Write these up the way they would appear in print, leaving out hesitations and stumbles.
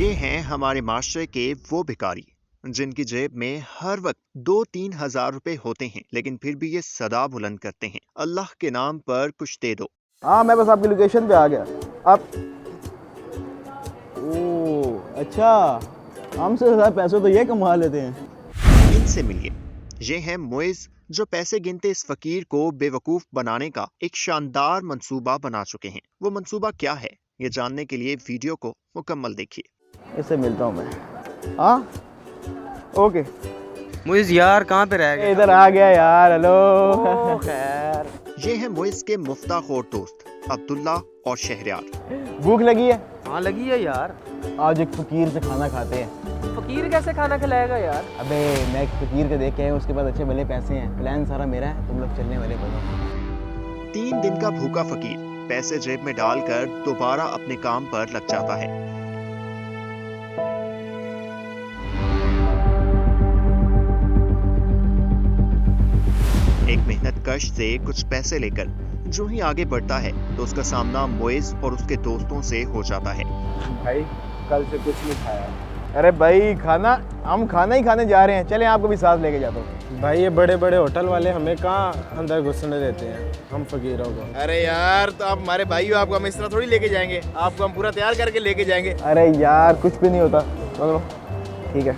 ये हैं हमारे माशरे के वो भिखारी जिनकी जेब में हर वक्त 2-3 हजार रुपए होते हैं, लेकिन फिर भी ये सदा बुलंद करते हैं, अल्लाह के नाम पर कुछ दे दो। हाँ, मैं बस आपकी लोकेशन पे आ गया। आप ओह अच्छा, हमसे ज़्यादा पैसे तो ये कमा लेते हैं। इनसे मिलिए। ये हैं मोइज, जो पैसे गिनते इस फकीर को बेवकूफ बनाने का एक शानदार मंसूबा बना चुके हैं। वो मंसूबा क्या है, ये जानने के लिए वीडियो को मुकम्मल देखिए। इससे मिलता हूँ मैं। हाँ ओके, मुझे यार कहाँ पे रह गए? इधर आ गया यार। हेलो खैर। ये है मोइज के मुफ्ताखोर दोस्त अब्दुल्ला और शहरयार। भूख लगी है? हाँ लगी है यार। आज एक फकीर से खाना खाते हैं। फकीर कैसे खाना खिलाएगा यार? अबे मैं एक फकीर को देख के आया हूं, उसके पास अच्छे भले पैसे हैं। प्लान सारा मेरा है, तुम लोग चलने वाले बनो। 3 दिन का भूखा फकीर पैसे जेब में डालकर दोबारा अपने काम पर लग जाता है। एक मेहनतकश से कुछ पैसे लेकर जो ही आगे बढ़ता है तो उसका सामना मोइज और उसके दोस्तों से हो जाता है। भाई कल से कुछ नहीं खाया। अरे भाई खाना, हम खाना ही खाने जा रहे हैं, चले आपको भी साथ लेके जाता हूँ। भाई ये बड़े बड़े होटल वाले हमें कहाँ अंदर घुसने देते हैं, हम फकीरों को। अरे यार तो आप हमारे भाई हो, आपको हम इस तरह थोड़ी लेके जाएंगे, आपको हम पूरा तैयार करके लेके जाएंगे। अरे यार कुछ भी नहीं होता, चलो ठीक है।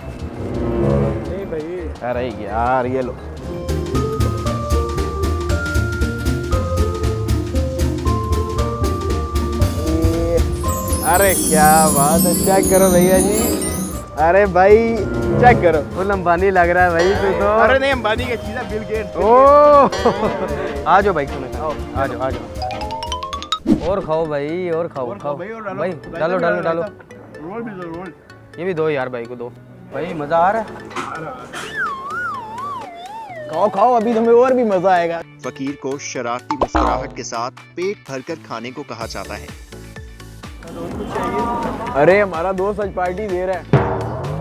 नहीं भाई। अरे यार ये लो। अरे क्या बात है, चेक करो भैया जी। अरे भाई चेक करो, फुल अंबानी लग रहा है भाई तू तो। अरे नहीं, अंबानी का चीज़ है, बिल गेट्स। ओह आ जाओ भाई, तुम्हें आ जाओ आ जाओ। और खाओ भाई, और खाओ खाओ भाई, डालो डालो डालो। रोल भी दो, रोल। ये भी दो यार भाई को दो। भाई मजा आ रहा है। खाओ खाओ, अभी तुम्हें और भी मजा आएगा। फकीर को शरारती मुस्कुराहट के साथ पेट भरकर खाने को कहा जाता है। अरे हमारा दोस्त आज पार्टी दे रहा है,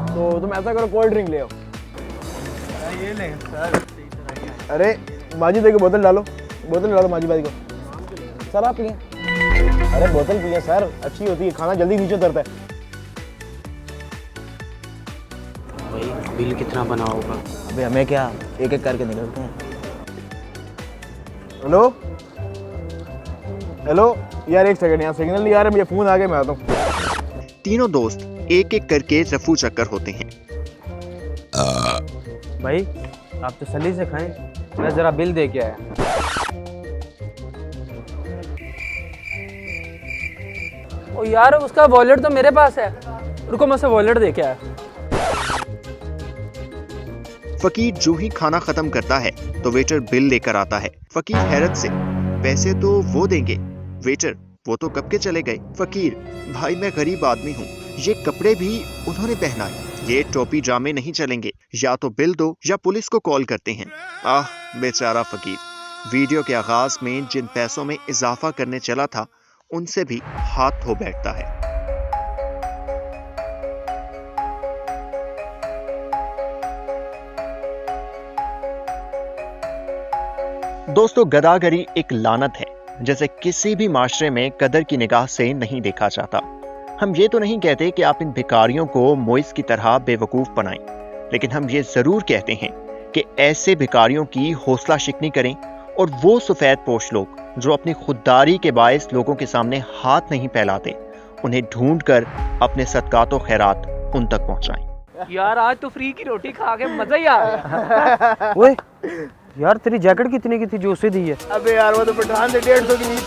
तो तुम ऐसा करो कोल्ड ड्रिंक ले आओ। ये ले सर। अरे माजिद को बोतल डालो, बोतल डालो माजिद भाई को। सर आप पिए। अरे बोतल पिए सर, अच्छी होती है, खाना जल्दी नीचे उतरता है। भाई बिल कितना बना होगा? अबे हमें क्या, एक एक करके निकलते हैं। हेलो हेलो यार, एक सेकंड, यहाँ सिग्नल नहीं आ रहा, मुझे फोन आ गया, मैं आता हूँ। तीनों दोस्त एक एक करके रफू चक्कर होते हैं। भाई आप तो सली से खाएं, मैं जरा बिल दे के आया। ओ यार उसका वॉलेट तो मेरे पास है, रुको मैं उसे वॉलेट दे के आया। फकीर जो ही खाना खत्म करता है तो वेटर बिल लेकर आता है। फकीर हैरत से, पैसे तो वो देंगे, वेटर वो तो कब के चले गए। फकीर, भाई मैं गरीब आदमी हूँ, ये कपड़े भी उन्होंने पहना है, ये टोपी जामे नहीं चलेंगे, या तो बिल दो या पुलिस को कॉल करते हैं। आह बेचारा फकीर, वीडियो के आगाज में जिन पैसों में इजाफा करने चला था उनसे भी हाथ धो बैठता है। दोस्तों, गदागरी एक लानत है जैसे किसी भी माशरे में कदर की निगाह से नहीं देखा जाता। हम ये तो नहीं कहते कि आप इन भिखारियों को मोइस की तरह बेवकूफ बनाएं, लेकिन हम ये जरूर कहते हैं कि ऐसे भिखारियों की हौसला शिकनी करें और वो सफेद पोश लोग जो अपनी खुददारी के बायस लोगों के सामने हाथ नहीं फैलाते, उन्हें ढूंढकर अपने सदकात और खैरात उन तक पहुंचाएं। यार आज तो फ्री की रोटी खा के मजा ही आ गया। ओए यार तेरी जैकेट कितने की थी जो उसे दी है? अबे यार वो तो पठान से 150 की ली थी।